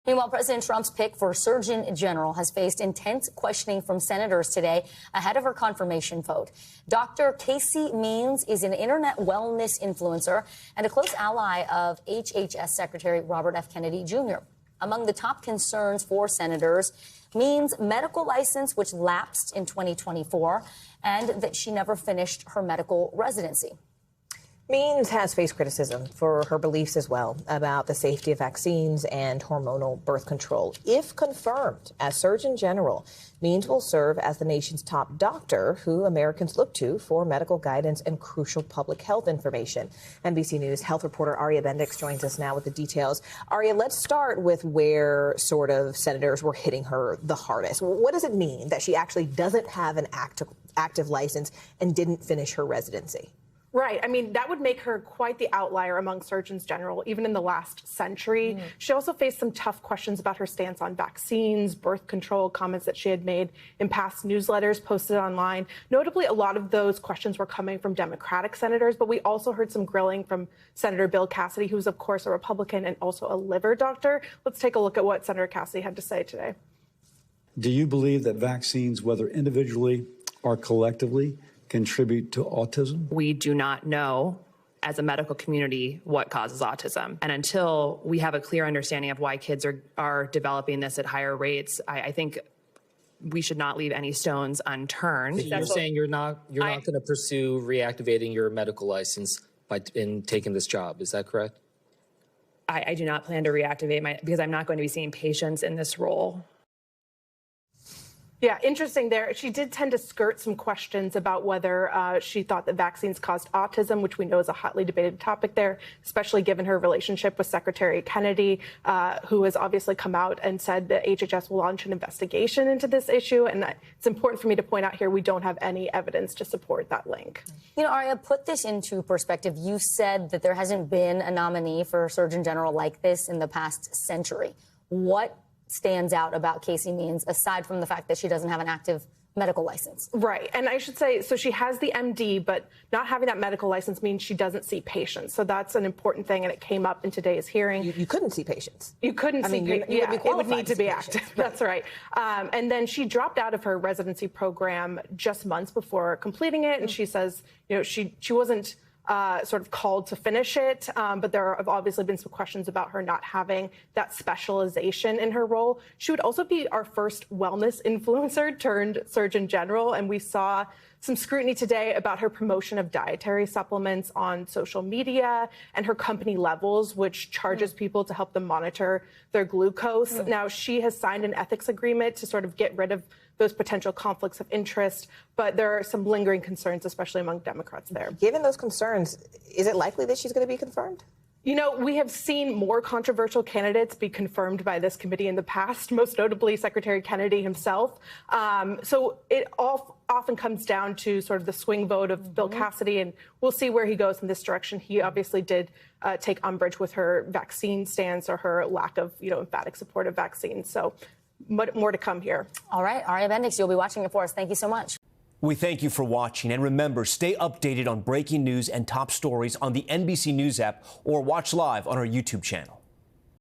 Meanwhile, President Trump's pick for Surgeon General has faced intense questioning from senators today ahead of her confirmation vote. Dr. Casey Means is an internet wellness influencer and a close ally of HHS Secretary Robert F. Kennedy Jr. Among the top concerns for senators, Means' medical license, which lapsed in 2024, and that she never finished her medical residency. Means has faced criticism for her beliefs as well about the safety of vaccines and hormonal birth control. If confirmed as Surgeon General, Means will serve as the nation's top doctor who Americans look to for medical guidance and crucial public health information. NBC News health reporter Aria Bendix joins us now with the details. Aria, let's start with where sort of senators were hitting her the hardest. What does it mean that she actually doesn't have an active license and didn't finish her residency? Right. I mean, that would make her quite the outlier among surgeons general, even in the last century. She also faced some tough questions about her stance on vaccines, birth control, comments that she had made in past newsletters posted online. Notably, a lot of those questions were coming from Democratic senators, but we also heard some grilling from Senator Bill Cassidy, who's, of course, a Republican and also a liver doctor. Let's take a look at what Senator Cassidy had to say today. Do you believe that vaccines, whether individually or collectively, contribute to autism? We do not know as a medical community what causes autism. And until we have a clear understanding of why kids are developing this at higher rates, I think we should not leave any stones unturned. So you're saying you're not going to pursue reactivating your medical license in taking this job. Is that correct? I do not plan to reactivate because I'm not going to be seeing patients in this role. Yeah, interesting there. She did tend to skirt some questions about whether she thought that vaccines caused autism, which we know is a hotly debated topic there, especially given her relationship with Secretary Kennedy, who has obviously come out and said that HHS will launch an investigation into this issue. And it's important for me to point out here, we don't have any evidence to support that link. You know, Aria, put this into perspective. You said that there hasn't been a nominee for Surgeon General like this in the past century. What stands out about Casey Means, aside from the fact that she doesn't have an active medical license? Right. And I should say, so she has the MD, but not having that medical license means she doesn't see patients. So that's an important thing, and it came up in today's hearing. You couldn't see patients. You couldn't see patients. Yeah, it would need to be active. Right. That's right. And then she dropped out of her residency program just months before completing it. And she says, you know, she wasn't sort of called to finish it, but there have obviously been some questions about her not having that specialization in her role. She would also be our first wellness influencer turned Surgeon General, and we saw some scrutiny today about her promotion of dietary supplements on social media and her company Levels, which charges people to help them monitor their glucose. Now, she has signed an ethics agreement to sort of get rid of those potential conflicts of interest, but there are some lingering concerns, especially among Democrats there. Given those concerns, is it likely that she's going to be confirmed? You know, we have seen more controversial candidates be confirmed by this committee in the past, most notably Secretary Kennedy himself. So it often comes down to sort of the swing vote of Bill Cassidy, and we'll see where he goes in this direction. He obviously did take umbrage with her vaccine stance or her lack of, emphatic support of vaccines. So more to come here. All right, Aria Bendix, you'll be watching it for us. Thank you so much. We thank you for watching, and remember, stay updated on breaking news and top stories on the NBC News app or watch live on our YouTube channel.